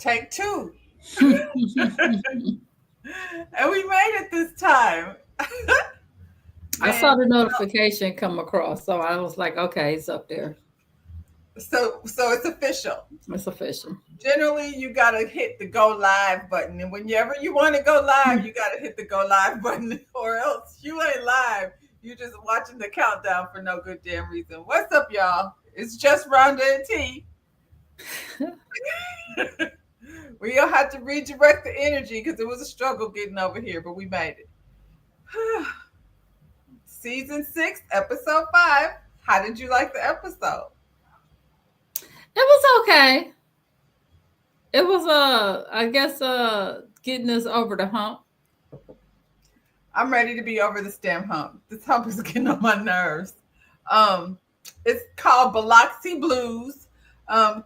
Take two. And we made it this time. I saw Man, the notification come across, so I was like, okay, it's up there. so it's official. It's official. Generally, you gotta hit the go live button, and whenever you want to go live, you gotta hit the go live button, or else you ain't live. You just watching the countdown for no good damn reason. What's up, y'all? It's just Rhonda and T. We all had to redirect the energy because it was a struggle getting over here, but we made it. Season 6, episode 5. How did you like the episode? It was okay. It was I guess getting us over the hump. I'm ready to be over this damn hump. This hump is getting on my nerves. Um, it's called Biloxi Blues.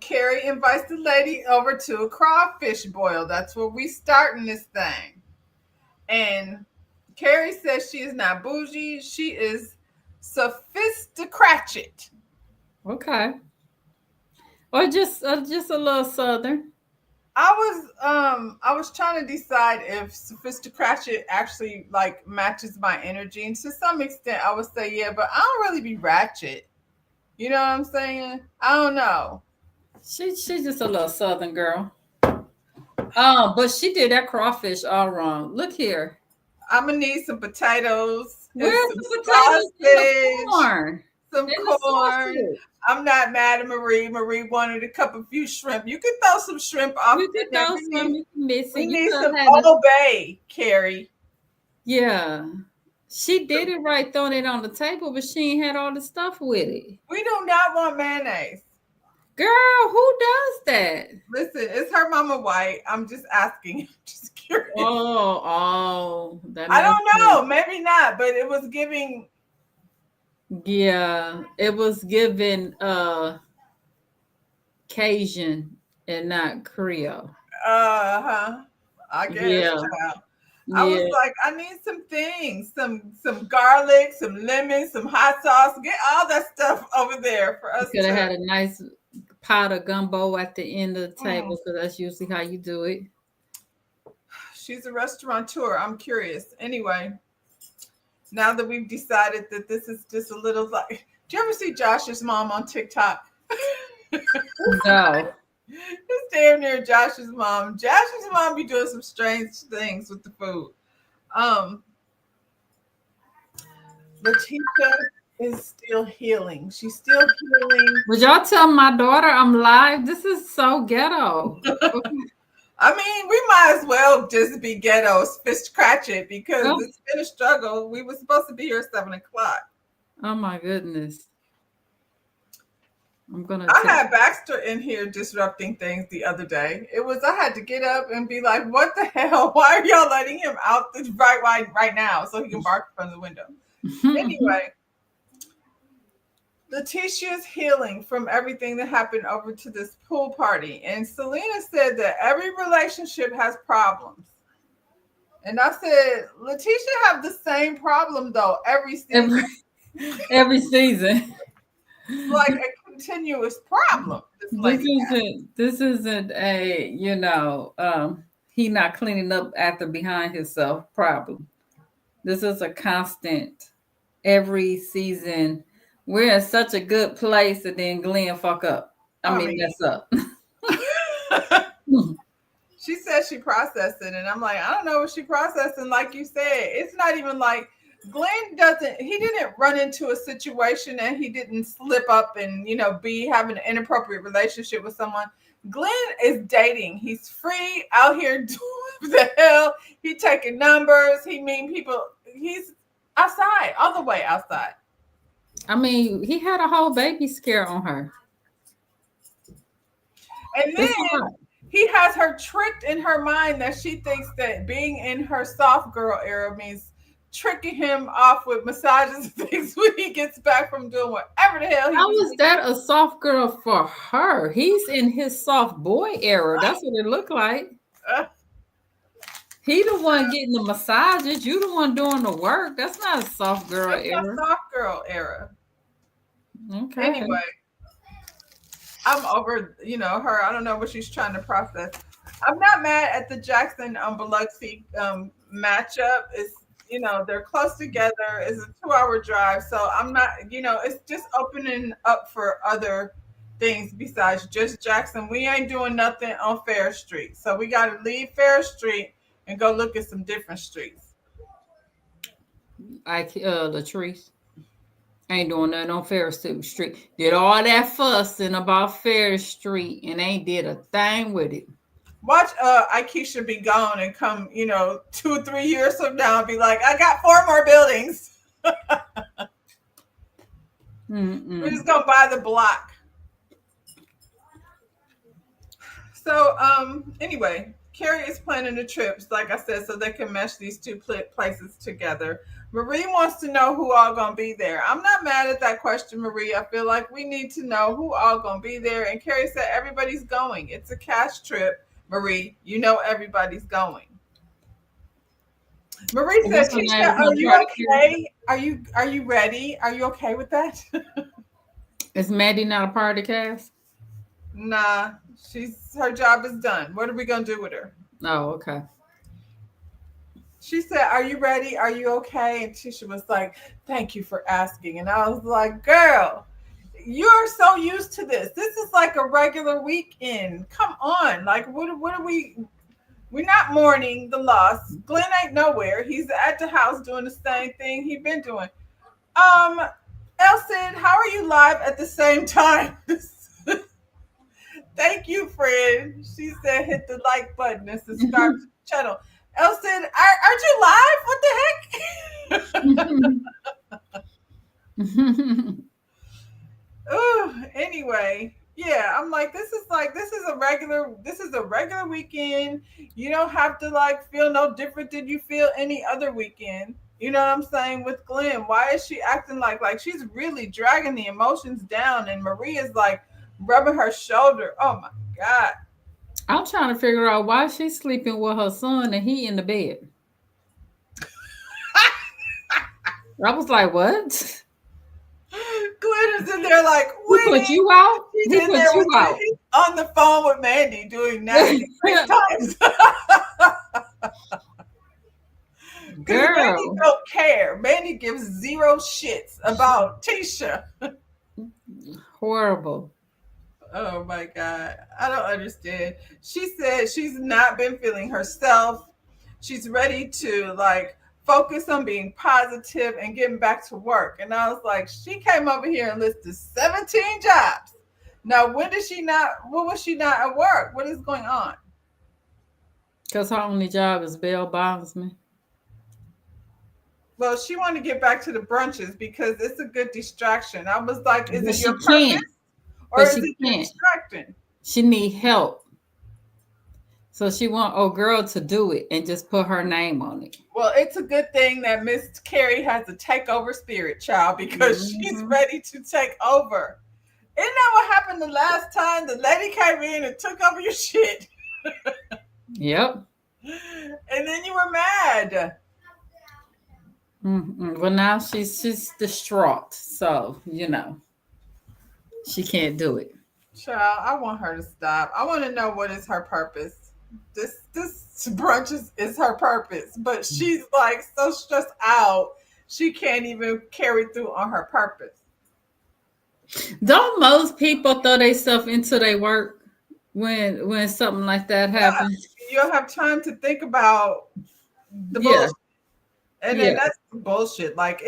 Carrie invites the lady over to a crawfish boil. That's where we starting this thing. And Carrie says she is not bougie. She is sophisticated. Okay. Or just a little southern. I was trying to decide if sophisticated actually like matches my energy, and to some extent I would say yeah, but I don't really be ratchet. You know what I'm saying? I don't know. She's just a little southern girl. But she did that crawfish all wrong. Look here. I'm gonna need some potatoes and Where's some the potatoes and the sausage, corn? some And the corn. sausage. I'm not mad at Marie. Marie wanted a few shrimp. You can throw some shrimp off You in could there. throw some We missing. You need could some have had a Old Bay, Carrie. yeah. She did it right throwing it on the table, but she ain't had all the stuff with it. We do not want mayonnaise. Girl, who does that? Listen, is her mama white? I'm just asking. I'm just curious. That I makes don't sense. know. Maybe not, but it was giving. Yeah, it was given Cajun and not Creole. Huh. I guess, Yeah, child. I was yeah. like, I need some things, some garlic, some lemon, some hot sauce. Get all that stuff over there for You us could have to. had a nice pot of gumbo at the end of the Mm. table because that's usually how you do it. She's a restaurateur. I'm curious. Anyway, now that we've decided that this is just a little like, do you ever see Josh's mom on TikTok? No. It's damn near Josh's mom. Josh's mom be doing some strange things with the food. Um, Letitia is still healing. She's still healing. Would y'all tell my daughter I'm live? This is so ghetto. I mean, we might as well just be ghettos, fish scratch it because Oh, it's been a struggle. We were supposed to be here at 7 o'clock. oh my goodness. I'm gonna I tell. had Baxter in here disrupting things the other day. I had to get up and be like, what the hell? Why are y'all letting him out the right now so he can bark from the window? Anyway, Letitia's healing from everything that happened over to this pool party. And Selena said that every relationship has problems. And I said, Letitia have the same problem though every season. every every season. It's like a continuous problem this This lady has. isn't a he not cleaning up after behind himself problem. This is a constant every season. We're in such a good place and then Glenn fuck up. I I mean mean, mess up. she said she processed it, and I'm like, I don't know what she processed. And like you said, it's not even like he didn't run into a situation and he didn't slip up and be having an inappropriate relationship with someone. Glenn is dating. He's free out here doing the hell. He taking numbers. He meeting people. He's outside, all the way outside. I mean, he had a whole baby scare on her. And It's a then lot. he has her tricked in her mind that she thinks that being in her soft girl era means tricking him off with massages and things when he gets back from doing whatever the hell he How was was that a soft girl for her? He's in his soft boy era. That's what it looked like. doing. He the one getting the massages. You the one doing the work. That's not a soft girl That's my era. soft girl era. Okay. Anyway, I'm over, her. I don't know what she's trying to process. I'm not mad at the Jackson Biloxi matchup. It's they're close together. It's a 2 hour drive, so I'm not. It's just opening up for other things besides just Jackson. We ain't doing nothing on Fair Street, so we got to leave Fair Street and go look at some different streets. Latrice ain't doing nothing on Ferris Street. Did all that fussing about Ferris Street and ain't did a thing with it. Watch Aikisha be gone and come, 2 or 3 years from now and be like, I got 4 more buildings. We're just gonna buy the block. So anyway, Carrie is planning the trips, like I said, so they can mesh these two places together. Marie wants to know who all gonna be there. I'm not mad at that question, Marie. I feel like we need to know who all gonna be there. And Carrie said everybody's going. It's a cash trip, Marie. You know everybody's going. Marie said, Tisha, are you okay? Are you ready? Are you okay with that? Is Maddie not a part of the cast? Nah, her job is done. What are we gonna do with her? Oh, okay. She said, are you ready? Are you okay? And Tisha was like, thank you for asking. And I was like, girl, you're so used to this. This is like a regular weekend. Come on. Like, what are we're not mourning the loss. Glenn ain't nowhere. He's at the house doing the same thing he's been doing. Elson, how are you live at the same time? Thank you, friend. She said hit the like button and subscribe to the channel. Elson, aren't you live? What the heck? Anyway, yeah, I'm like, this is a regular weekend. You don't have to like feel no different than you feel any other weekend. You know what I'm saying? With Glenn, why is she acting like she's really dragging the emotions down and Maria's like rubbing her shoulder? Oh my God. I'm trying to figure out why she's sleeping with her son and he in the bed. I was like, what? Glenn is in there like, who put you out? He's in there he's on the phone with Mandy doing nasty times. Girl, Mandy don't care. Mandy gives zero shits about Tisha. Horrible. Oh my God. I don't understand. She said she's not been feeling herself. She's ready to like focus on being positive and getting back to work. And I was like, she came over here and listed 17 jobs. Now, what was she not at work? What is going on? Because her only job is bail bondsman. Well, she wanted to get back to the brunches because it's a good distraction. I was like, is it your purpose? Or is it distracting? She need help. So she want old girl to do it and just put her name on it. Well, it's a good thing that Miss Carrie has a takeover spirit, child, because she's ready to take over. Isn't that what happened the last time the lady came in and took over your shit? Yep. And then you were mad. Well, now she's distraught. So, she can't do it. Child, I want her to stop. I want to know what is her purpose. This brunch is her purpose, but she's like so stressed out she can't even carry through on her purpose. Don't most people throw themselves into their work when something like that happens? You don't have time to think about the bullshit. And then that's bullshit. Like,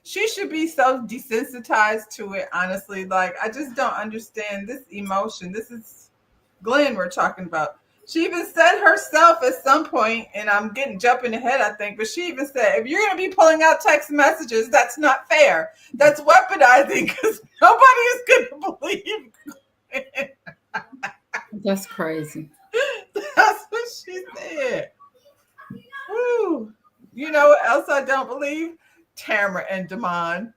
she should be so desensitized to it, honestly. Like, I just don't understand this emotion. This is Glenn we're talking about. She even said herself at some point, and I'm jumping ahead, I think, but she even said, if you're going to be pulling out text messages, that's not fair. That's weaponizing because nobody is going to believe Glenn. That's crazy. That's what she said. Woo. You know what else I don't believe? Tamara and Damon.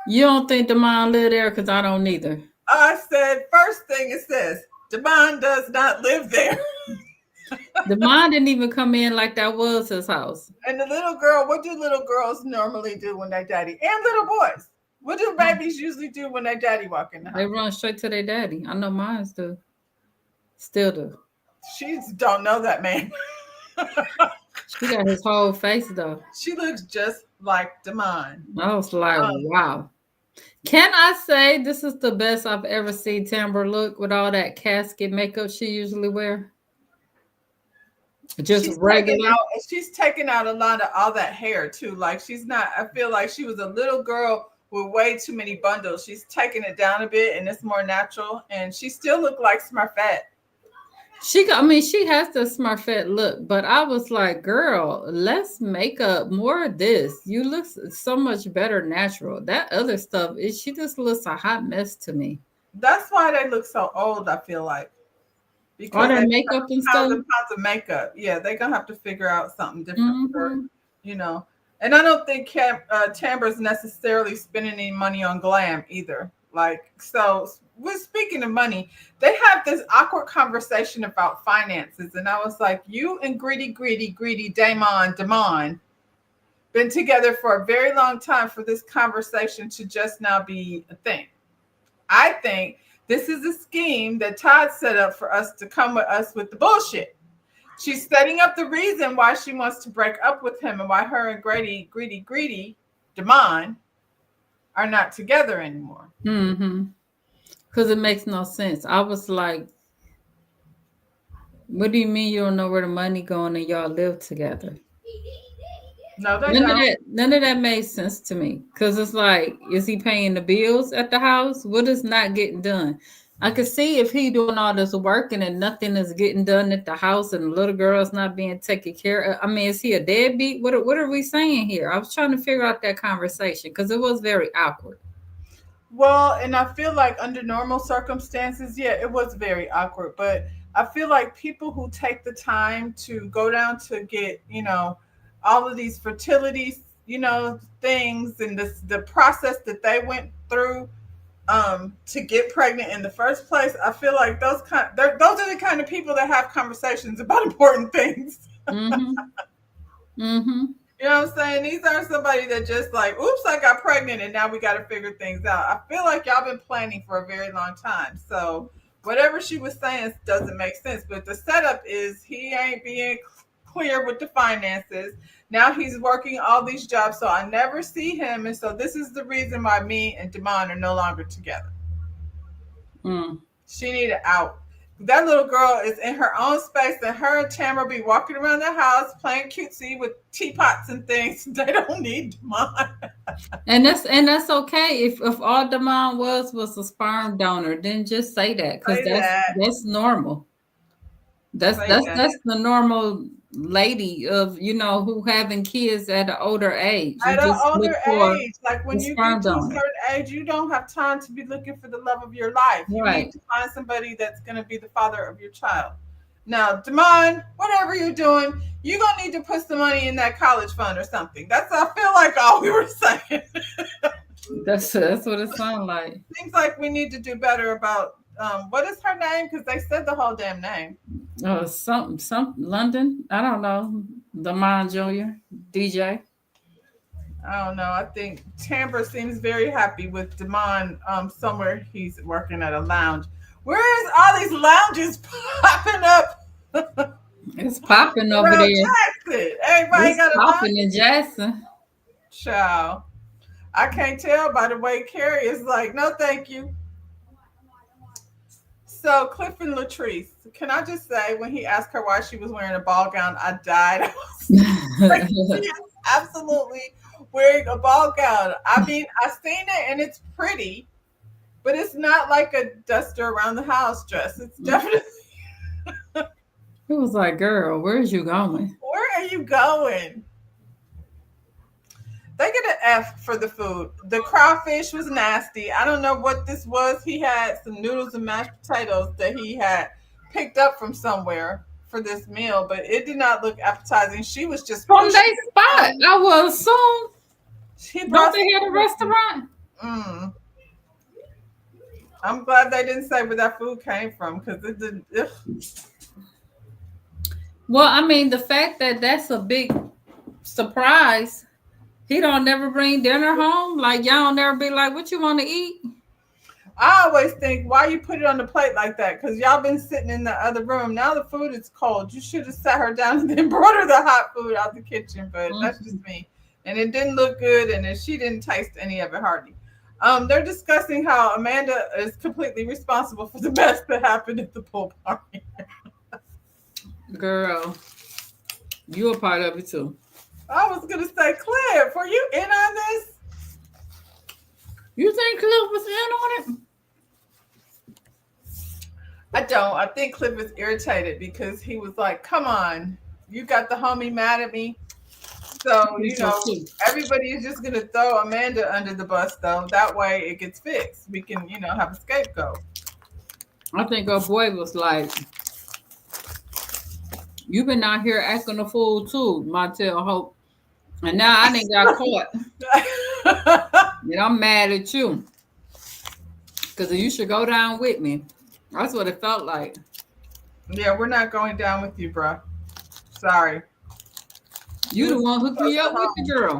You don't think Damon live there? Because I don't either. I said, first thing it says, Damon does not live there. Damon didn't even come in like that was his house. And the little girl, what do little girls normally do when their daddy? And little boys. What do babies usually do when their daddy walk in the house? They run straight to their daddy. I know mine do. Still do. She don't know that man. She got his whole face though. She looks just like Damon. I was like, Um, wow. Can I say this is the best I've ever seen Timber look with all that casket makeup she usually wear? Just she's taking regular. out she's taking out a lot of all that hair too. Like she's not. I feel like she was a little girl with way too many bundles. She's taking it down a bit, and it's more natural. And she still look like Smurfette. I mean, she has the Smurfette look, but I was like, girl, let's make up more of this. You look so much better natural. That other stuff, she just looks a hot mess to me. That's why they look so old. I feel like All because that they put makeup and pounds stuff. and pounds of makeup. Yeah, they're gonna have to figure out something different for Mm-hmm. you know. And I don't think Tambra's necessarily spending any money on glam either. Like, so we're speaking of money, they have this awkward conversation about finances, and I was like, you and greedy Damon been together for a very long time for this conversation to just now be a thing. I think this is a scheme that Todd set up for us to come with us with the bullshit. She's setting up the reason why she wants to break up with him and why her and greedy Damon are not together anymore. Mm-hmm. Because it makes no sense. I was like, what do you mean you don't know where the money going and y'all live together? No, they don't. None of that made sense to me. Cause it's like, is he paying the bills at the house? What is not getting done? I could see if he doing all this work and then nothing is getting done at the house and the little girl's not being taken care of. I mean, is he a deadbeat? What are we saying here? I was trying to figure out that conversation because it was very awkward. Well, and I feel like under normal circumstances, yeah, it was very awkward. But I feel like people who take the time to go down to get, all of these fertility, things and the process that they went through to get pregnant in the first place, I feel like those are the kind of people that have conversations about important things. Mm-hmm. Mm-hmm. You know what I'm saying? These aren't somebody that just like, oops, I got pregnant and now we got to figure things out. I feel like y'all been planning for a very long time. So whatever she was saying doesn't make sense. But the setup is he ain't being clear with the finances. Now he's working all these jobs, so I never see him. And so this is the reason why me and Damon are no longer together. Mm. She needed out. That little girl is in her own space, and her and Tamara be walking around the house playing cutesy with teapots and things. They don't need Damon. And that's okay if all the mom was a sperm donor, then just say that because Say that. that's normal. Say that. That's the normal lady of who having kids at an older age. You At an just look older for age, like the when you sperm get to a donor, certain age, you don't have time to be looking for the love of your life. You need right? to find somebody that's going to be the father of your child. Now, Damon, whatever you're doing, you're going to need to put some money in that college fund or something. That's, I feel like, all we were saying. That's what it sounds like. Seems like we need to do better about what is her name? Because they said the whole damn name. Some London. I don't know. Damon Jr. DJ. I don't know. I think Tamber seems very happy with Damon somewhere he's working at a lounge. Where is all these lounges popping up It's popping over around there. Jackson? Everybody It's got a popping lounge. in Jackson. Child. I can't tell by the way Carrie is like, no, thank you. So Cliff and Latrice, can I just say when he asked her why she was wearing a ball gown, I died. I was like, she is absolutely wearing a ball gown. I mean, I've seen it and it's pretty, but it's not like a duster around the house dress. It's definitely It was like, girl, where's you going? where are you going? They get an F for the food. The crawfish was nasty. I don't know what this was. He had some noodles and mashed potatoes that he had picked up from somewhere for this meal, but it did not look appetizing. She was just From pushing their it spot, down. I will assume. She Don't brought they have a some. restaurant? Mm, I'm glad they didn't say where that food came from because it didn't. Ugh. Well, I mean, the fact that that's a big surprise. He don't never bring dinner home. Like y'all don't never be like, what you want to eat? I always think, why you put it on the plate like that? Because y'all been sitting in the other room. Now the food is cold. You should have sat her down and then brought her the hot food out the kitchen. But that's Mhm. just me. And it didn't look good, and then she didn't taste any of it hardly. They're discussing how Amanda is completely responsible for the mess that happened at the pool party. Girl, you a part of it too. I was gonna say, Cliff, were you in on this? You think Cliff was in on it? I don't. I think Cliff was irritated because he was like, "Come on, you got the homie mad at me." So, I think so too. everybody is just going to throw Amanda under the bus, though. That way it gets fixed. We can, have a scapegoat. I think our boy was like, "You been out here acting a fool too, Montel Hope, and now I didn't got caught, and I'm mad at you because you should go down with me." That's what it felt like. Yeah, we're not going down with you, bro. Sorry. You the one hooked me up with the girl.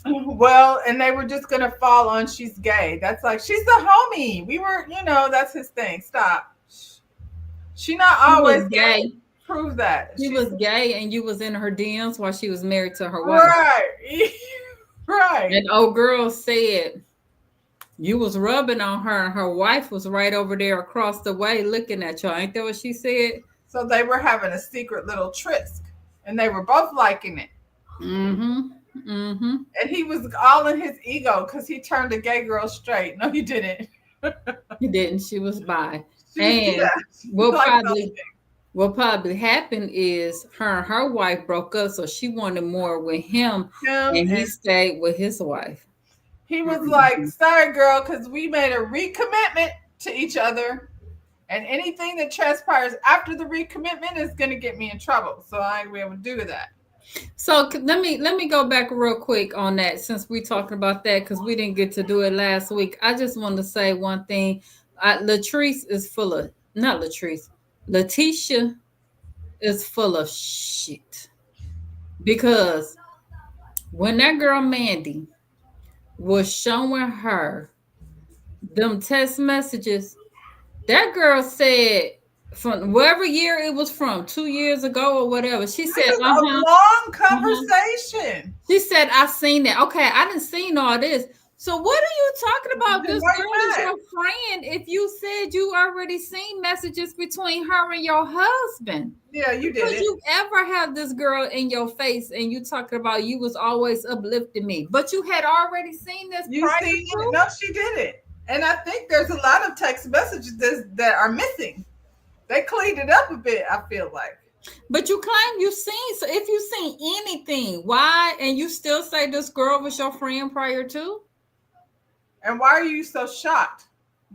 Well, and they were just going to fall on she's gay. That's like, she's the homie. We were, that's his thing. Stop. She not always gay. Prove that. She was gay and you was in her DMs while she was married to her wife. Right. Right. And old girl said you was rubbing on her and her wife was right over there across the way looking at you. Ain't that what she said? So they were having a secret little tryst and they were both liking it. Mm-hmm. Mm-hmm. And he was all in his ego because he turned a gay girl straight. No, he didn't. He didn't. She was bi. And what probably happened is her wife broke up, so she wanted more with him and he stayed with his wife. He was like, sorry, girl, because we made a recommitment to each other. And anything that transpires after the recommitment is going to get me in trouble. So I ain't going to be able to do that. So let me go back real quick on that since we're talking about that because we didn't get to do it last week. I just want to say one thing. Latrice is full of, not Latrice, Letitia is full of shit. Because when that girl Mandy was showing her them text messages, that girl said, from whatever year it was from, 2 years ago or whatever. She said, a long conversation. She said, I seen that. Okay, I didn't seen all this. So what are you talking about? This girl is your friend. If you said you already seen messages between her and your husband. Yeah, you did. Did you ever have this girl in your face and you talking about you was always uplifting me, but you had already seen this prior to? No, she didn't. And I think there's a lot of text messages that are missing. They cleaned it up a bit, I feel like. But you claim you seen, so if you seen anything, why? And you still say this girl was your friend prior to? And why are you so shocked?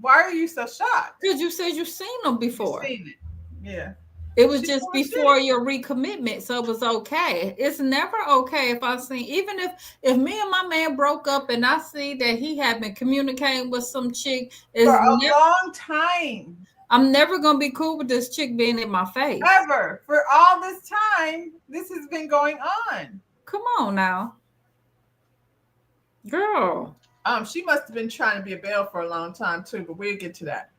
Why are you so shocked? Because you said you seen them before. Seen it. Yeah. It was just before your recommitment, so it was okay. It's never okay if I see, even if me and my man broke up and I see that he had been communicating with some chick for a long time. I'm never gonna be cool with this chick being in my face. Ever. For all this time, this has been going on. Come on now. Girl. She must have been trying to be a Belle for a long time too, but we'll get to that.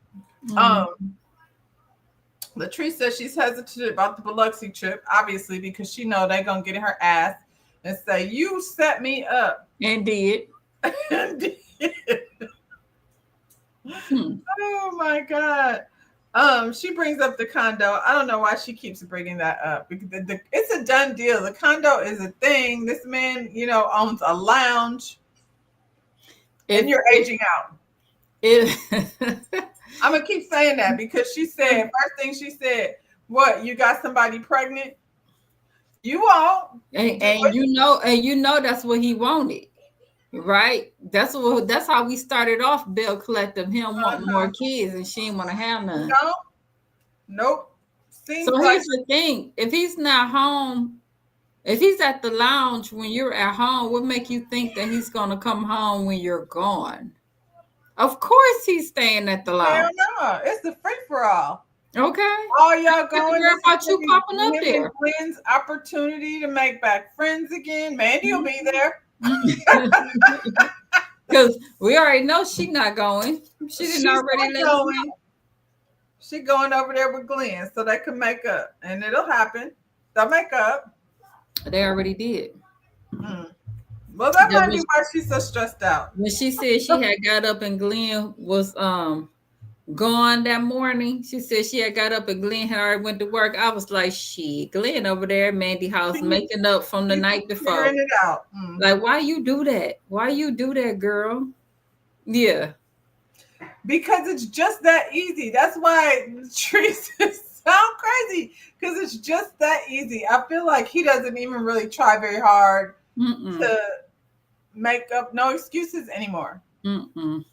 Latrice says she's hesitant about the Biloxi trip, obviously, because she know they're gonna get in her ass and say, you set me up. And did. Oh my God. She brings up the condo. I don't know why she keeps bringing that up because it's a done deal. The condo is a thing. This man, owns a lounge. And you're aging out. I'm gonna keep saying that because she said first thing she said, "What? You got somebody pregnant? You won't." And you know that's what he wanted, right? That's how we started off. Belle Collective, him wanting more kids, and she didn't want to have none. No, nope. Here's the thing: if he's not home. If he's at the lounge when you're at home, what make you think that he's going to come home when you're gone? Of course he's staying at the lounge. Hell no. It's the free-for-all. Okay. All y'all going to about you popping up there. Glenn's opportunity to make back friends again. Mandy will be there. Because we already know she not going. She didn't She's already not let us going. She going over there with Glenn so they can make up, and it'll happen. They'll make up. know. They already did. Mm. Well, that That might when be why she's so stressed out. when she said she had got up and Glenn was gone that morning, she said she had got up and Glenn had already went to work. I was like, shit, Glenn over there at Mandy house making up from the She's night before. figuring it out. Mm. Like, why you do that? Why you do that, girl? Yeah. Because it's just that easy. That's why Trees sound crazy because it's just that easy. I feel like he doesn't even really try very hard Mm-mm. to make up no excuses anymore. Mm-mm.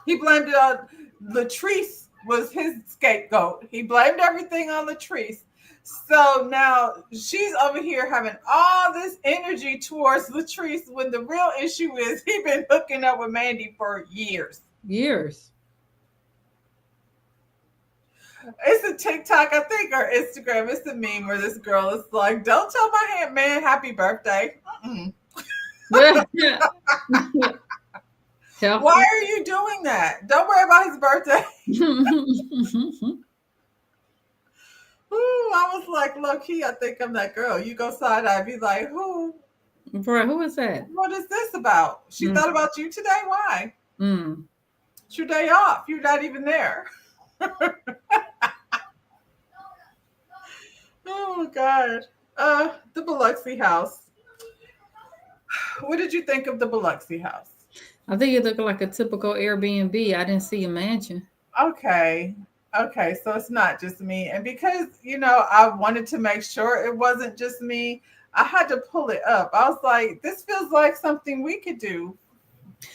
He blamed it on Latrice was his scapegoat. He blamed everything on Latrice. So now she's over here having all this energy towards Latrice when the real issue is he been hooking up with Mandy for years. Years. It's a TikTok, I think, or Instagram. It's a meme where this girl is like, "Don't tell my man happy birthday." Mm-mm. Why are you doing that? Don't worry about his birthday. Ooh, I was like, low key, I think I'm that girl. You go side eye, be like, who? Bro, who is that? What is this about? She thought about you today. Why? Mm. It's your day off. You're not even there. Oh God. The Biloxi house. What did you think of the Biloxi house? I think it looked like a typical Airbnb. I didn't see a mansion. Okay. Okay, so it's not just me. And because, I wanted to make sure it wasn't just me, I had to pull it up. I was like, this feels like something we could do,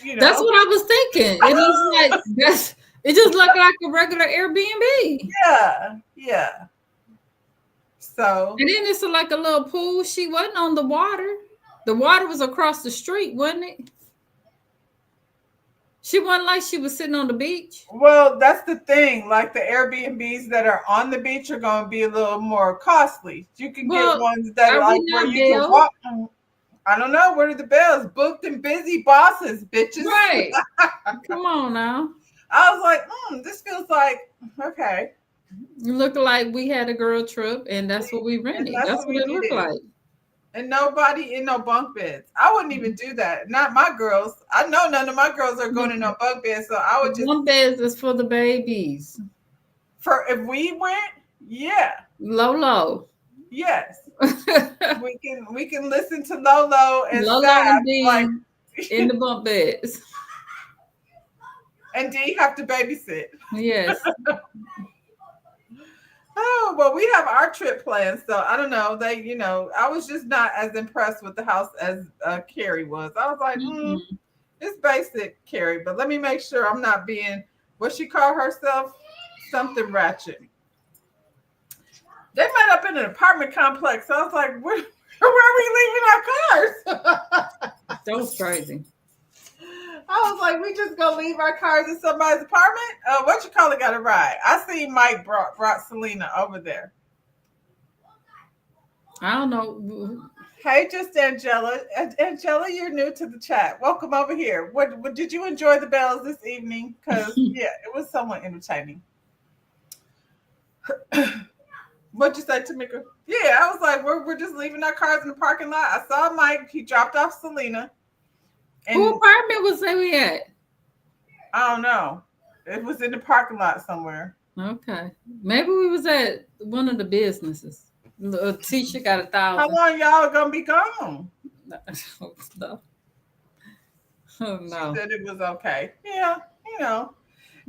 That's what I was thinking. It looks like it just looked like a regular Airbnb. Yeah, yeah. So And then it's like a little pool. She wasn't on the water. The water was across the street, wasn't it? She wasn't like she was sitting on the beach. well, that's the thing. Like the Airbnbs that are on the beach are going to be a little more costly. You can get Well, ones that are like we where not you can Belle? walk. I don't know. What are the bells? Booked and busy bosses, bitches. Right. Come on now. I was like, this feels like okay. It looked like we had a girl trip, and that's what we And rented. that's That's what what we it looked did. like. And nobody in no bunk beds. I wouldn't even do that. Not my girls. I know none of my girls are going in no bunk beds. So I would just One bed is for the babies. for if we went, yeah. Lolo. Yes. We can listen to Lolo and Lolo Saf and D like in the bunk beds. and D have to babysit. Yes. Oh, well, we have our trip planned, so I don't know. I was just not as impressed with the house as Carrie was. I was like, Mm-mm. it's basic, Carrie, but let me make sure I'm not being what she called herself, something ratchet. They met up in an apartment complex. So I was like, where are we leaving our cars? That was crazy. I was like, we just gonna leave our cars in somebody's apartment? What you call it got a ride. I see Mike brought Selena over there. I don't know. Hey, just Angela. Angela, you're new to the chat. Welcome over here. What did you enjoy the bells this evening? Because yeah, it was somewhat entertaining. What'd you say, Tamika? Yeah, I was like, we're just leaving our cars in the parking lot. I saw Mike. He dropped off Selena. And Who apartment was that we at? I don't know. It was in the parking lot somewhere. Okay. Maybe we was at one of the businesses. Tisha got 1,000. How long y'all gonna be gone? No. Oh, no. She said it was okay. Yeah,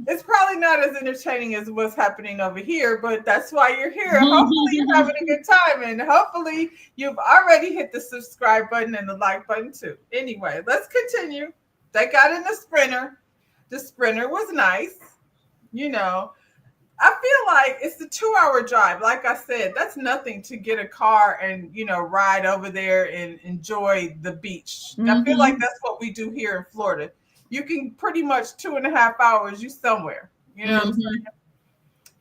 it's probably not as entertaining as what's happening over here, but that's why you're here. Hopefully you're having a good time, and hopefully you've already hit the subscribe button and the like button too. Anyway, let's continue. They got in the Sprinter. The Sprinter was nice. I feel like it's a 2-hour drive. Like I said, that's nothing to get a car and, ride over there and enjoy the beach. I feel like that's what we do here in Florida. You can pretty much 2.5 hours, you somewhere. You know what I'm saying?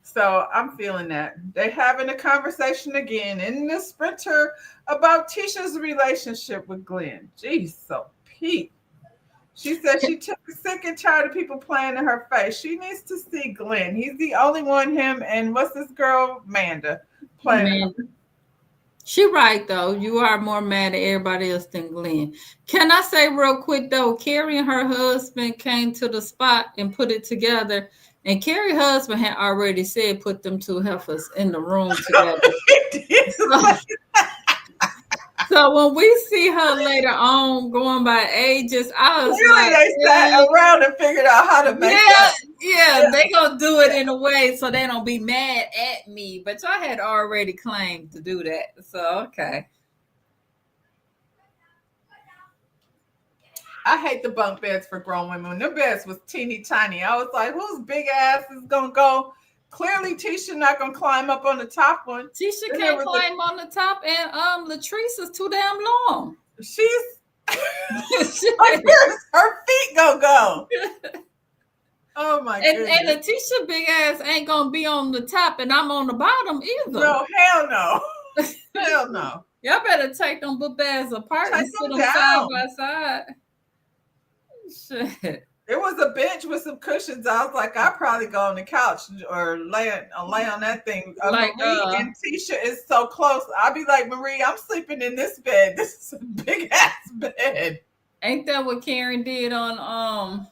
So I'm feeling that. They're having a conversation again in the Sprinter about Tisha's relationship with Glenn. Jeez, so Pete. She said she took sick and tired of people playing in her face. She needs to see Glenn. He's the only one, him and what's this girl, Amanda, playing in her. Man, she right though. You are more mad at everybody else than Glenn. Can I say real quick though? Carrie and her husband came to the spot and put it together. And Carrie's husband had already said put them two heifers in the room together. So, so when we see her later on going by ages, I was Clearly like, they sat around and figured out how to make that. yeah, they gonna do it in a way so they don't be mad at me. But y'all had already claimed to do that, so okay. I hate the bunk beds for grown women. When them beds was teeny tiny, I was like, whose big ass is gonna go? Clearly, Tisha not gonna climb up on the top one. Tisha can't climb on the top, and Latrice is too damn long. She's where's her feet gonna go? Oh my goodness. And Latisha big ass ain't gonna be on the top, and I'm on the bottom either. No, hell no. Hell no. Y'all better take them book bags apart and sit them side by side. Shit. There was a bench with some cushions. I was like, I'd probably go on the couch or lay on that thing. Like, Marie and Tisha is so close. I'd be like, Marie, I'm sleeping in this bed. This is a big ass bed. Ain't that what Karen did on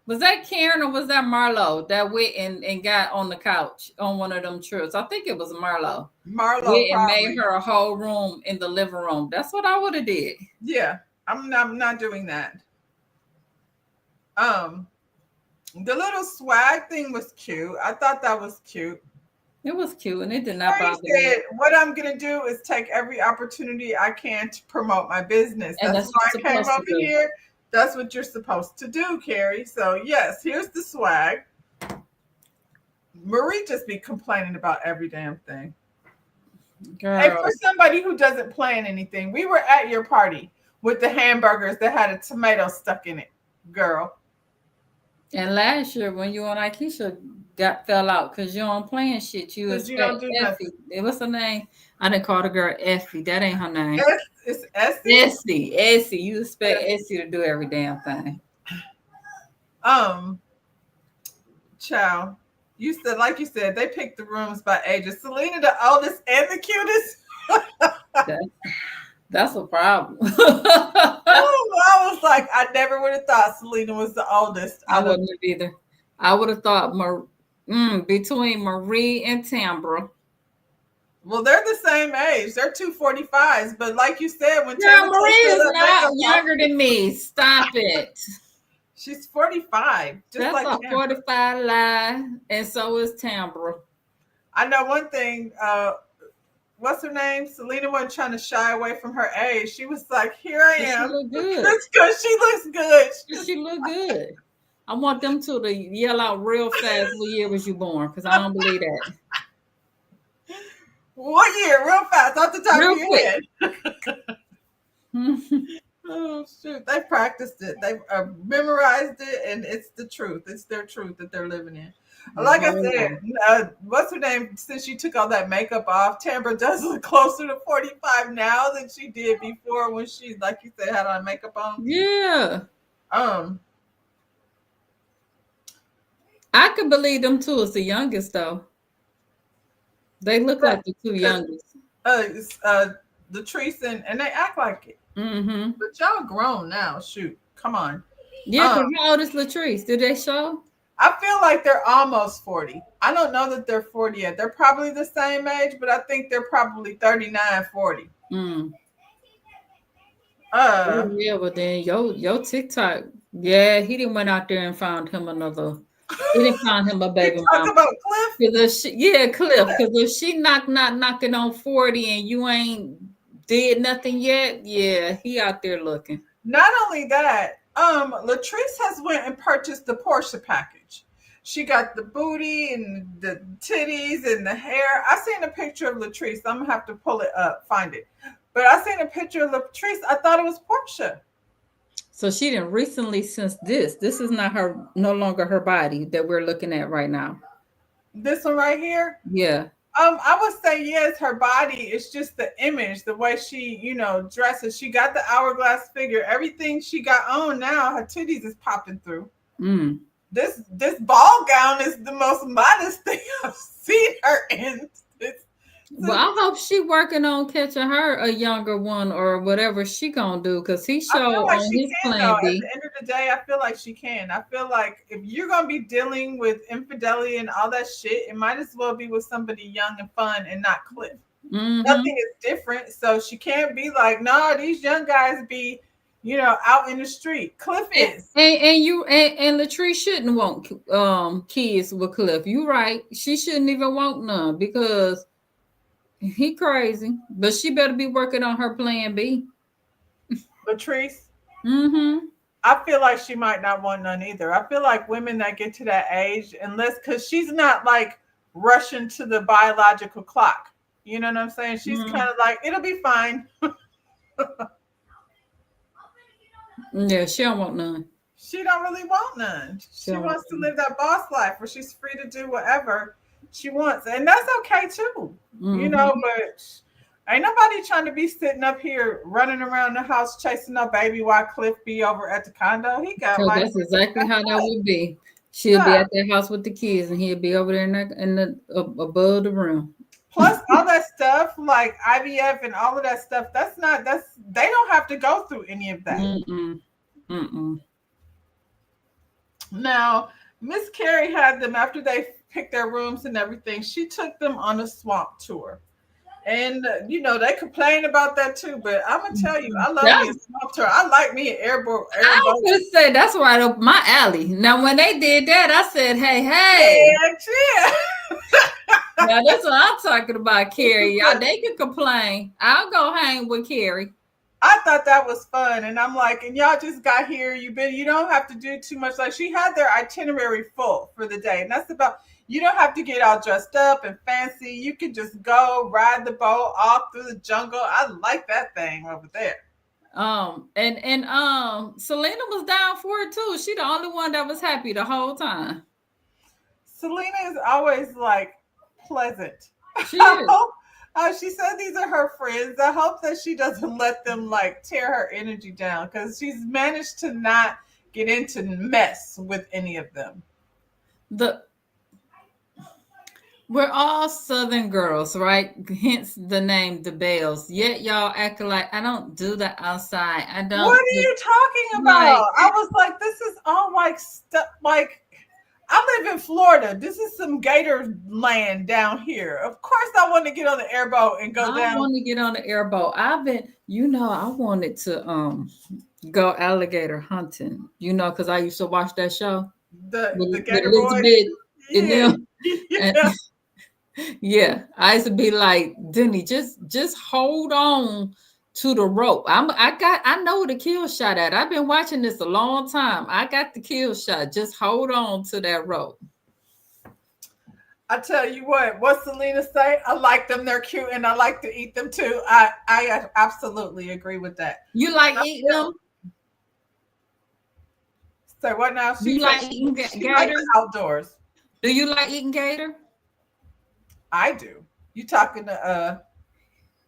was that Karen or was that Marlo that went and got on the couch on one of them trips? I think it was Marlo. Marlo and made her a whole room in the living room. That's what I would have did. Yeah, I'm not doing that. The little swag thing was cute. I thought that was cute. It was cute, and it did not bother me. What I'm gonna do is take every opportunity I can to promote my business. And that's why I came over here. That's what you're supposed to do, Carrie. So yes, here's the swag. Marie just be complaining about every damn thing. Girl. And for somebody who doesn't plan anything, we were at your party with the hamburgers that had a tomato stuck in it, girl. And last year when you and Aikisha fell out because you don't plan shit, you don't do Effie. What's her name? I didn't call the girl Effie. That ain't her name. It's Essie. Essie. You expect Essie to do every damn thing. Child. Like you said, they picked the rooms by ages. Selena, the oldest and the cutest. That's a problem. I was like, I never would have thought Selena was the oldest. I wouldn't have either. I would have thought between Marie and Tambra. Well, they're the same age. They're 245s. But like you said, when Marie is not younger than me. Stop it. She's 45. That's like a 45 lie. And so is Tambra. I know one thing. What's her name? Selena wasn't trying to shy away from her age. She was like, here I am. She look good. That's good. She looks good. She look good. I want them two to yell out real fast, what year was you born? Because I don't believe that. What year? Real fast, off the top of your head. Oh, shoot. They practiced it. They memorized it, and it's the truth. It's their truth that they're living in. Like I said, what's her name? Since she took all that makeup off, Tambra does look closer to 45 now than she did before when she, like you said, had on makeup on. Yeah. I could believe them two as the youngest, though. They look like the two youngest. Latrice and they act like it. Mm-hmm. But y'all grown now. Shoot. Come on. Yeah, how old is Latrice? Did they show? I feel like they're almost 40. I don't know that they're 40 yet. They're probably the same age, but I think they're probably 39, 40. Yeah, but then yo TikTok, yeah, he didn't went out there and found him another. He didn't find him a baby mom. Talk about Cliff? Cliff. Because if she knocking on 40 and you ain't did nothing yet, yeah, he out there looking. Not only that, Latrice has went and purchased the Porsche package. She got the booty and the titties and the hair. I seen a picture of Latrice. I'm gonna have to pull it up, find it. But I seen a picture of Latrice. I thought it was Porsche. So she didn't recently since this is not no longer her body that we're looking at right now. This one right here? Yeah. I would say yes, her body is just the image, the way she, dresses. She got the hourglass figure. Everything she got on now, her titties is popping through. Mm. This ball gown is the most modest thing I've seen her in. It's, Well, I hope she working on catching her a younger one or whatever she gonna do, because he I showed feel like on she his can though. plan At B. the end of the day, I feel like she can. I feel like if you're gonna be dealing with infidelity and all that shit, it might as well be with somebody young and fun and not Cliff. Mm-hmm. Nothing is different. So she can't be like, no, these young guys be, out in the street. Cliff is. And Latrice shouldn't want kids with Cliff. You right. She shouldn't even want none because he crazy. But she better be working on her plan B. Latrice, Mm-hmm. I feel like she might not want none either. I feel like women that get to that age, unless, because she's not like rushing to the biological clock. You know what I'm saying? She's Mm-hmm. kind of like, it'll be fine. Yeah, she don't want none. She don't really want none. She She don't want wants to none. live that boss life where she's free to do whatever she wants. And that's okay too. Mm-hmm. But ain't nobody trying to be sitting up here running around the house chasing no baby while Cliff be over at the condo. He got Because life. that's exactly how that would be. She'll be Yeah. at their house with the kids, and he'll be over there in the above the room. Plus all that stuff like IVF and all of that stuff, that's they don't have to go through any of that. Mm-mm. Mm-mm. Now, Miss Carrie had them after they picked their rooms and everything. She took them on a swamp tour. And they complain about that too. But I'm gonna tell you, I love me a That's, swamp tour. I like me an I was airboat. gonna say that's right up my alley. Now, when they did that, I said, "Hey, hey." Yeah, yeah. Now that's what I'm talking about, Carrie. Y'all, they can complain. I'll go hang with Carrie. I thought that was fun, and I'm like, and y'all just got here. You don't have to do too much. Like she had their itinerary full for the day, and that's about. You don't have to get all dressed up and fancy. You can just go ride the boat all through the jungle. I like that thing over there. And Selena was down for it too. She the only one that was happy the whole time. Selena is always like pleasant. She I is. hope she said these are her friends. I hope that she doesn't let them like tear her energy down because she's managed to not get into mess with any of them. The We're all Southern girls, right? Hence the name the Bells. Yet y'all acting like I don't do the outside. I What don't are do, you talking like about? I was like, this is all like stuff. Like I live in Florida. This is some gator land down here. Of course, I want to get on the airboat and go I down want to get on the airboat. I wanted to go alligator hunting, because I used to watch that show the with gator boys. Elizabeth and Yeah, them. And yeah. yeah, I used to be like, Denny, just hold on to the rope. I know the kill shot at. I've been watching this a long time. I got the kill shot. Just hold on to that rope. I tell you what Selena say? I like them. They're cute, and I like to eat them too. I absolutely agree with that. You like I eating feel, them? say what now? She You said like eating she likes gator? the outdoors. Do you like eating gator? I do. You talking to just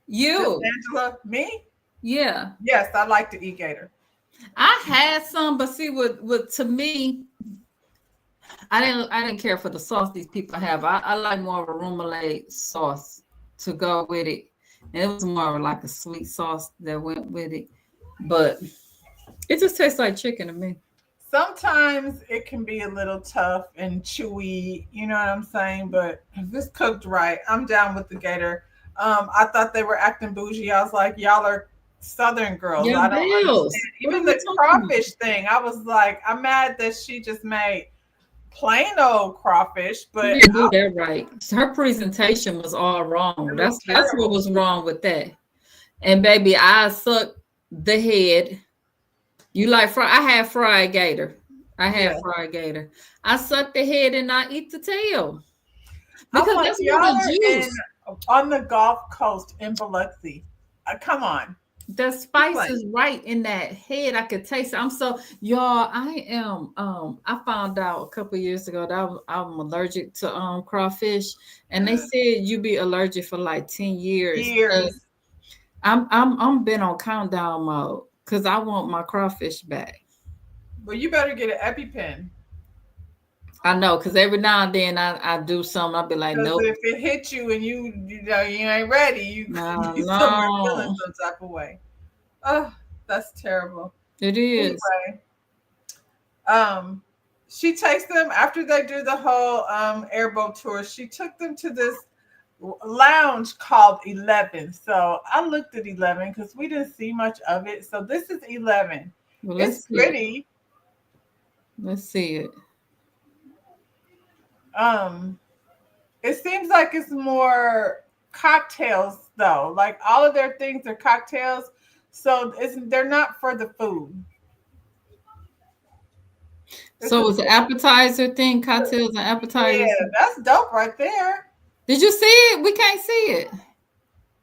You, Angela? Me? yeah. Yes, I like to eat gator. I had some, but see, with to me, I didn't care for the sauce these people have. I like more of a remoulade sauce to go with it. And it was more of like a sweet sauce that went with it. But it just tastes like chicken to me. Sometimes it can be a little tough and chewy, you know what I'm saying? But if it's cooked right, I'm down with the gator. I thought they were acting bougie. I was like, y'all are Southern girls. Yeah, I don't bills. understand. What are Even we the talking about? crawfish thing, I was like, I'm mad that she just made plain old crawfish, She but didn't do that right. Her presentation was all wrong. it was That's what terrible. was wrong with that. And baby, I sucked the head. You like fry? I had fried gator. I had Yeah. fried gator. I sucked the head and I eat the tail I'm because like, that's y'all where the are in juice. on the Gulf Coast in Biloxi. Come on. The Keep spice playing. is right in that head. I could taste it. I'm so y'all. I am. I found out a couple years ago that I'm allergic to crawfish, and they said you be allergic for like 10 years. And Years. I'm been on countdown mode because I want my crawfish back. Well, you better get an EpiPen. I know because every now and then I do something. I'll be like, Because nope, if it hits you and you know you ain't ready, you could no, be somewhere feeling no, some type of way. Oh, that's terrible. it is. Anyway, um, she takes them after they do the whole airboat tour. She took them to this lounge called 11. So I looked at 11 because we didn't see much of it. So this is 11. Well, It's let's see it. pretty. Let's see it. Um, it seems like it's more cocktails though. Like all of their things are cocktails. So they're not for the food. This So is it's an appetizer thing, cocktails and yeah, appetizers. that's dope right there. Did you see it? We can't see it.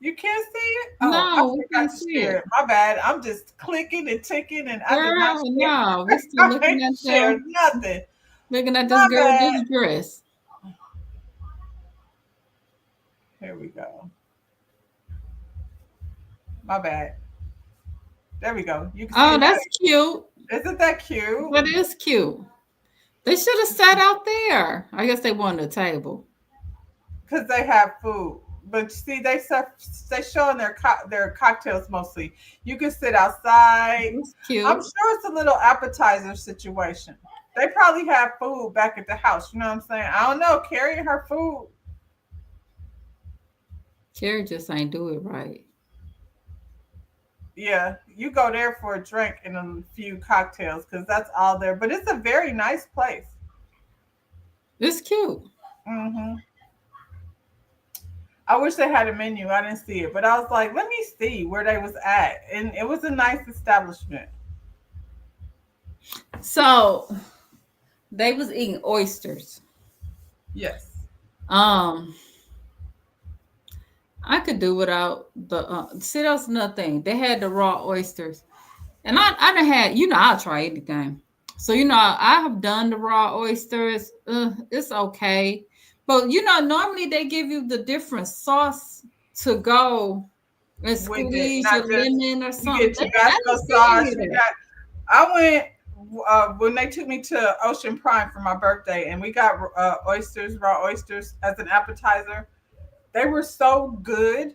You can't see it? Oh, I No, we forgot can't to see share it. it. My bad. I'm just clicking and ticking and I did not Girl, share. no. We still I ain't share nothing. looking at this My girl bad. just dress. Here we go. My bad. There we go. You can see Oh, it that's cute. now. Isn't that cute? That is cute. They should have sat out there. I guess they wanted a table. Because they have food. But see, they showing their cocktails mostly. You can sit outside. That's I'm cute. sure it's a little appetizer situation. They probably have food back at the house. You know what I'm saying? I don't know. Carrying her food. Carrie just ain't do it right. Yeah, you go there for a drink and a few cocktails because that's all there. But it's a very nice place. It's cute. Hmm. I wish they had a menu. I didn't see it, but I was like, let me see where they was at, and it was a nice establishment. So they was eating oysters. Yes. Um, I could do without the see that's nothing. They had the raw oysters. And I done had, I'll try anything. So, I have done the raw oysters. It's okay. But, normally they give you the different sauce to go and With it, squeeze not your just lemon or you something. get I Tabasco didn't see any sauce. of You that. got. I went when they took me to Ocean Prime for my birthday, and we got oysters, raw oysters, as an appetizer. They were so good.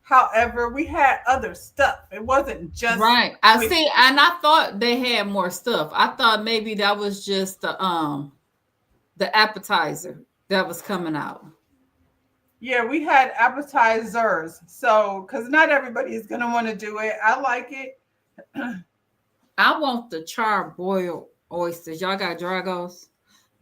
However, we had other stuff. It wasn't just Right. I oysters. see. And I thought they had more stuff. I thought maybe that was just the appetizer that was coming out. Yeah, we had appetizers. So, because not everybody is going to want to do it. I like it. I want the charboiled oysters. Y'all got Dragos?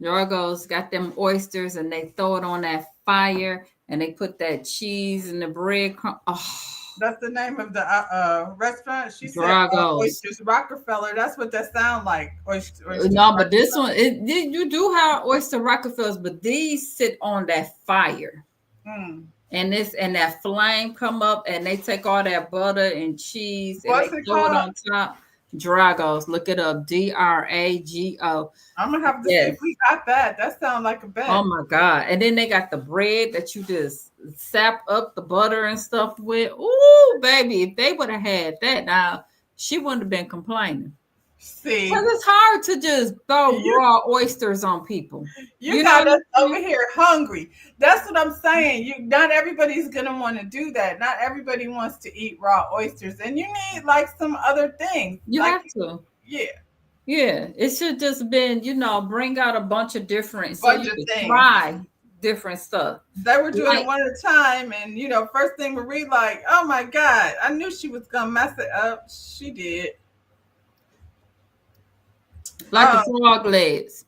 Dragos got them oysters and they throw it on that fire and they put that cheese and the bread. Oh, That's the name of the restaurant. She said Dragos. Oysters Rockefeller. That's what that sound like. Oysters No, but this Rockefeller. one, you do have oyster Rockefellers, but these sit on that fire. Mm. And that flame come up and they take all that butter and cheese and they What's it throw it called? on top. Dragos. Look it up. Drago. I'm gonna have to see Yes. if we got that. That sounds like a Oh bet. my God. And then they got the bread that you just sap up the butter and stuff with. Ooh, baby, if they would have had that now, she wouldn't have been complaining. Because See, it's hard to just throw you raw oysters on people. you You know got what us I'm over saying? here hungry. That's what I'm saying. You not everybody's gonna want to do that. Not everybody wants to eat raw oysters, and you need like some other things. You Like have to. yeah, Yeah. It should just been, bring out a bunch of different so bunch you of could things. try different stuff. They were doing it Like one at a time, and first thing we read like, oh my god, I knew she was gonna mess it up. She did. like the Um, frog legs.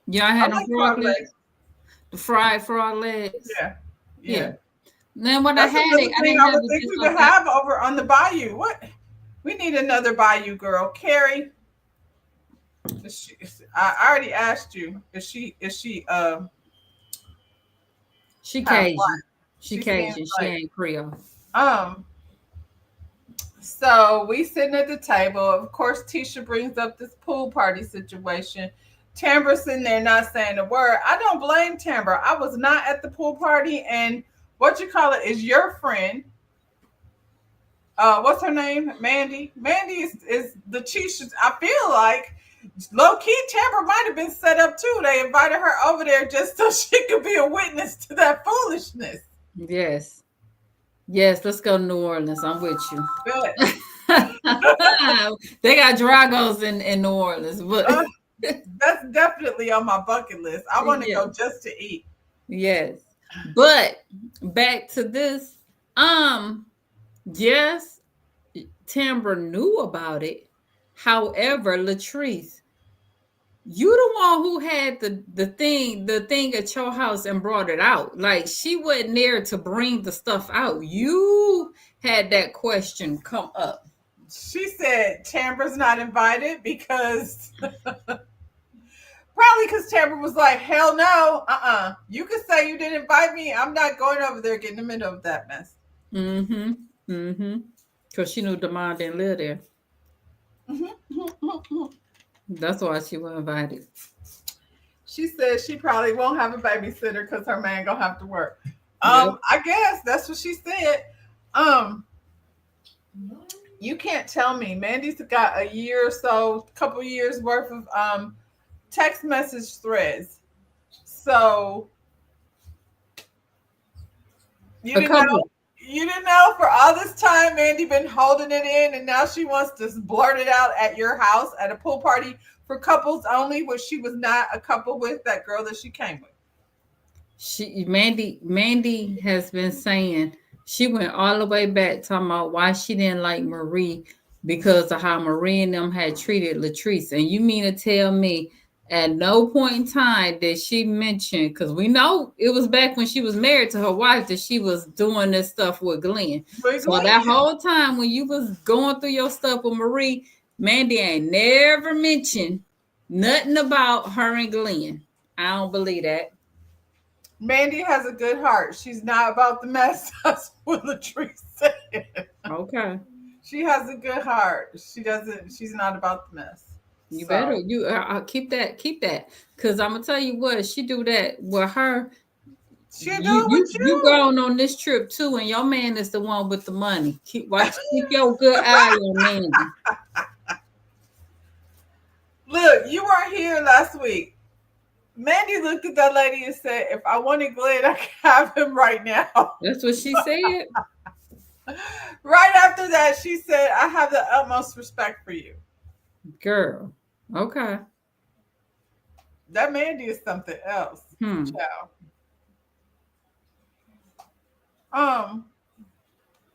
Y'all I had them like frog frog legs? legs. The fried frog legs. Yeah, yeah. Yeah. Then when I That's had another it, I thing didn't I have would it think just we like would that. have over on the bayou. What? We need another bayou girl, Carrie. I already asked you. Is she She have what? Cajun. She She seems Cajun. She like ain't Creole. um So we sitting at the table. Of course, Tisha brings up this pool party situation. Tambra's sitting there not saying a word. I don't blame Tambra. I was not at the pool party, and what you call it is your friend. What's her name? Mandy. Mandy is the Tisha. I feel like low key Tambra might have been set up too. They invited her over there just so she could be a witness to that foolishness. Yes. Yes, let's go to New Orleans. I'm with you. But They got Dragos in New Orleans, but that's definitely on my bucket list. I want to yeah. go just to eat. Yes. But back to this. Yes, Tambra knew about it. However, Latrice, you the one who had the thing at your house and brought it out. Like she wasn't there to bring the stuff out. You had that question come up. She said Tambra's not invited because probably because Tambra was like, hell no, You could say you didn't invite me. I'm not going over there getting in the middle of that mess. Mm-hmm. Mm-hmm. Because she knew Demond didn't live there. That's why she was invited. She said she probably won't have a babysitter because her man gonna have to work. Yep. I guess that's what she said. You can't tell me. Mandy's got a year or so, couple years worth of text message threads. So you A didn't know. couple. You didn't know for all this time Mandy been holding it in, and now she wants to blurt it out at your house at a pool party for couples only, which she was not a couple with, that girl that she came with. Mandy has been saying she went all the way back talking about why she didn't like Marie because of how Marie and them had treated Latrice. And you mean to tell me at no point in time did she mention, because we know it was back when she was married to her wife that she was doing this stuff with Glenn. So that whole time when you was going through your stuff with Marie, Mandy ain't never mentioned nothing about her and Glenn. I don't believe that. Mandy has a good heart. She's not about the mess. That's what Latrice said. Okay. She has a good heart. She's not about the mess. You better keep that, because I'm gonna tell you what, she do that with her. She do it with You going on this trip too, and your man is the one with the money. Keep your good eye on Mandy. Look, you weren't here last week. Mandy looked at that lady and said, if I wanted Glenn, I could have him right now. That's what she said. Right after that, she said, I have the utmost respect for you. Girl. Okay. That Mandy is something else. Ciao. I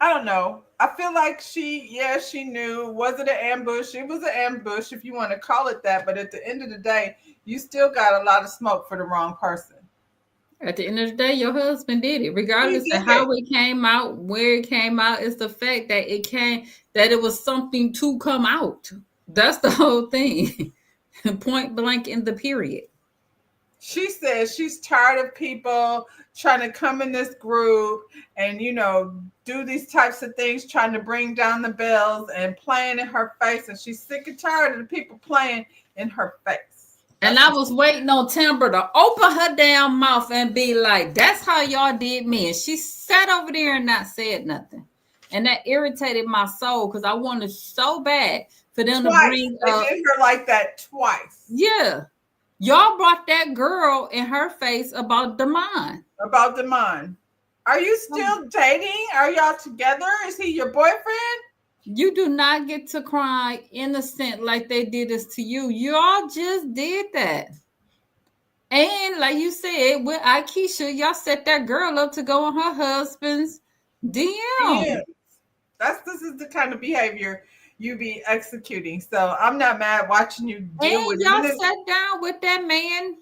don't know. I feel like she knew. Was it an ambush? It was an ambush, if you want to call it that. But at the end of the day, you still got a lot of smoke for the wrong person. At the end of the day, your husband did it. Regardless of how it came out, where it came out, it's the fact that it was something to come out. That's the whole thing. Point blank in the period. She says she's tired of people trying to come in this group and, do these types of things, trying to bring down the bells and playing in her face. And she's sick and tired of the people playing in her face. And I was waiting on Tambra to open her damn mouth and be like, that's how y'all did me. And she sat over there and not said nothing. And that irritated my soul because I wanted so bad for them to bring up. They did her like that twice. Yeah. Y'all brought that girl in her face about Demond. Are you still dating? Are y'all together? Is he your boyfriend? You do not get to cry innocent like they did this to you. Y'all just did that. And like you said, with Aikisha, y'all set that girl up to go on her husband's DM. Yeah. This is the kind of behavior you be executing. So I'm not mad watching you deal with y'all sat down with that man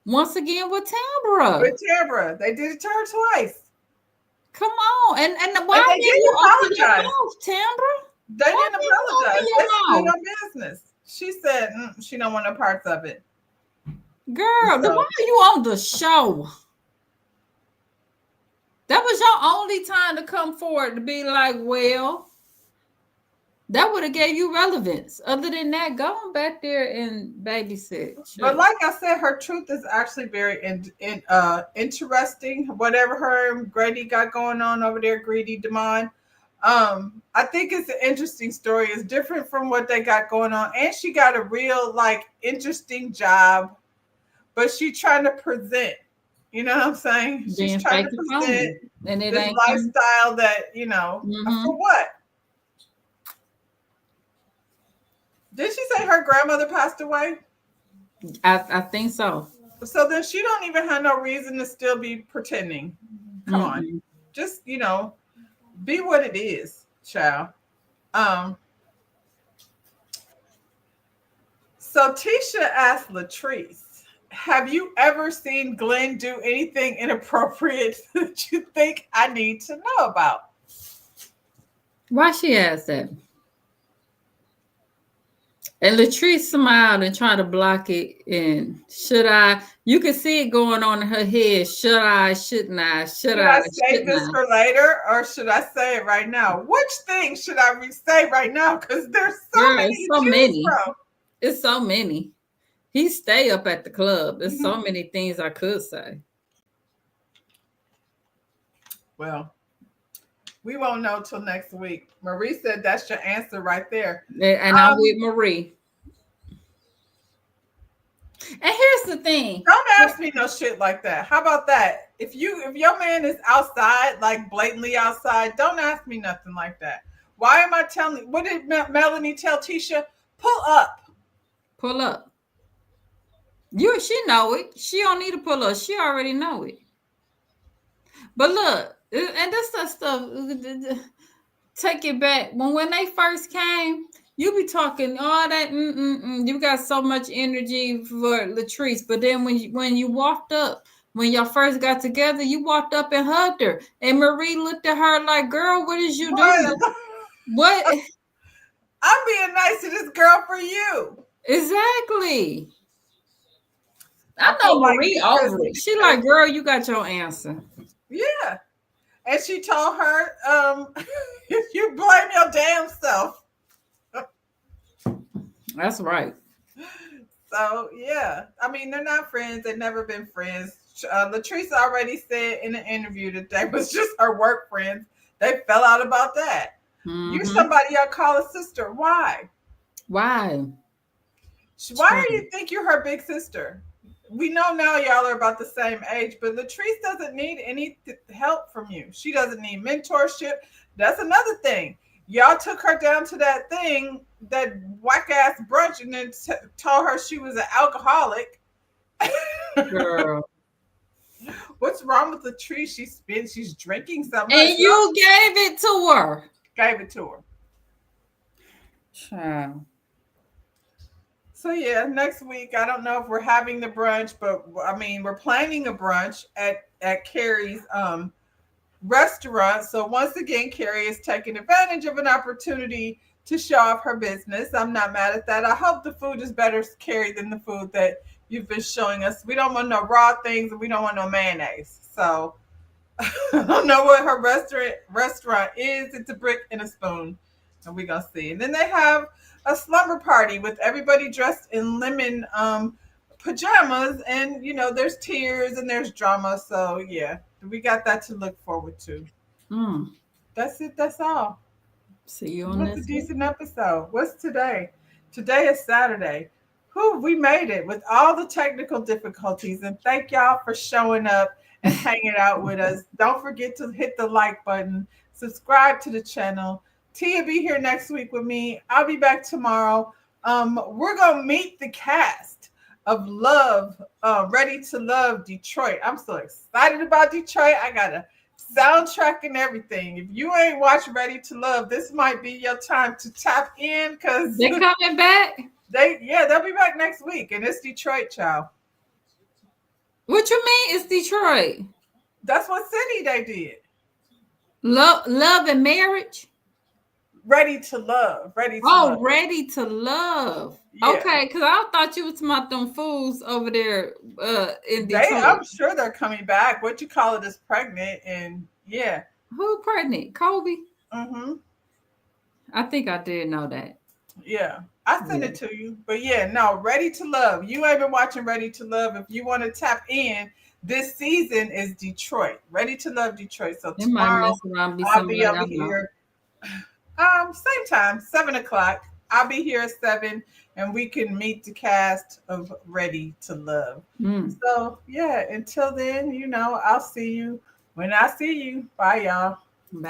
once again with Tambra. They did it to her twice. Come on. And why didn't you apologize, Tambra? They didn't apologize. They did no business. She said she don't want no parts of it. Girl, why are you on the show? That was your only time to come forward to be like, well, That would have gave you relevance. Other than that, go on back there and babysit. But Sure. like I said, her truth is actually very interesting. Whatever her and Grady got going on over there, Greedy Demond. I think it's an interesting story. It's different from what they got going on, and she got a real like interesting job. But she trying to present. You know what I'm saying? She's Being trying to fake and present phony. And it this ain't coming. lifestyle that for Mm-hmm. what? Did she say her grandmother passed away? I think so. So then she don't even have no reason to still be pretending. Come on. Mm-mm. Just, be what it is, child. Um, so Tisha asked Latrice, have you ever seen Glenn do anything inappropriate that you think I need to know about? Why she asked that? And Latrice smiled and tried to block it. And should I? You could see it going on in her head. Should I? Shouldn't I? Should Should I? I save Shouldn't this I? for later or should I say it right now? Which thing should I say right now? Because there's so Girl, it's many to so choose many. from. It's so many. He stay up at the club. There's Mhm. so many things I could say. Well, we won't know till next week. Marie said that's your answer right there. And I'm Um, with Marie. And here's the thing. don't ask me no shit like that. How about that? If your man is outside, like blatantly outside, don't ask me nothing like that. Why am I telling? What did Melanie tell Tisha? Pull up. Pull up. She know it. She don't need to pull up. She already know it. But look, and this stuff. Take it back. When they first came, you be talking all that. You got so much energy for Latrice, but then when you walked up, when y'all first got together, you walked up and hugged her, and Marie looked at her like, "Girl, what is you doing? What? What I'm being nice to this girl for you. exactly?" I I know feel like Marie because over it. She like, "Girl, you got your answer." yeah, and she told her, you blame your damn self. That's right. So yeah, I mean they're not friends. They've never been friends. Latrice already said in an interview that they was just her work friends. They fell out about that. You're Mm-hmm. somebody I call a sister. Why? Why? Why do you think you're her big sister? We know now y'all are about the same age, but Latrice doesn't need any help from you. She doesn't need mentorship. That's another thing. Y'all took her down to that thing, that whack ass brunch, and then told her she was an alcoholic. Girl. What's wrong with Latrice? She's drinking so much. And you gave it to her. Gave it to her. Child. So yeah, next week I don't know if we're having the brunch, but I mean we're planning a brunch at Carrie's restaurant. So once again, Carrie is taking advantage of an opportunity to show off her business. I'm not mad at that. I hope the food is better, Carrie, than the food that you've been showing us. We don't want no raw things and we don't want no mayonnaise. So I don't know what her restaurant is. It's a brick and a spoon. And we're gonna see. And then they have a slumber party with everybody dressed in lemon pajamas, and there's tears and there's drama. So yeah, we got that to look forward to. Mm. That's it. That's all. See you It on was a this one. decent episode. What's today? Today is Saturday. Who we made it with all the technical difficulties, and thank y'all for showing up and hanging out with us. Don't forget to hit the like button, subscribe to the channel. Tia be here next week with me. I'll be back tomorrow. We're gonna meet the cast of Love, Ready to Love Detroit. I'm so excited about Detroit. I got a soundtrack and everything. If you ain't watched Ready to Love, this might be your time to tap in because They coming back? they'll be back next week, and it's Detroit, child. What you mean? It's Detroit. That's what city they did. Love and marriage. Ready to Love. Ready to Oh, Love. ready to love. Yeah. Okay, because I thought you was talking about them fools over there in Detroit. I'm sure they're coming back. What you call it is pregnant, and yeah. Who pregnant? Kobe? Mm-hmm. I think I did know that. Yeah, I sent Yeah. it to you. But yeah, no, Ready to Love. You ain't been watching Ready to Love. If you want to tap in, this season is Detroit. Ready to Love Detroit. So It might tomorrow mess around be I'll be somebody over I know. here. Same time, 7 o'clock. I'll be here at 7, and we can meet the cast of Ready to Love. Mm. So yeah, until then, I'll see you when I see you. Bye, y'all. Bye.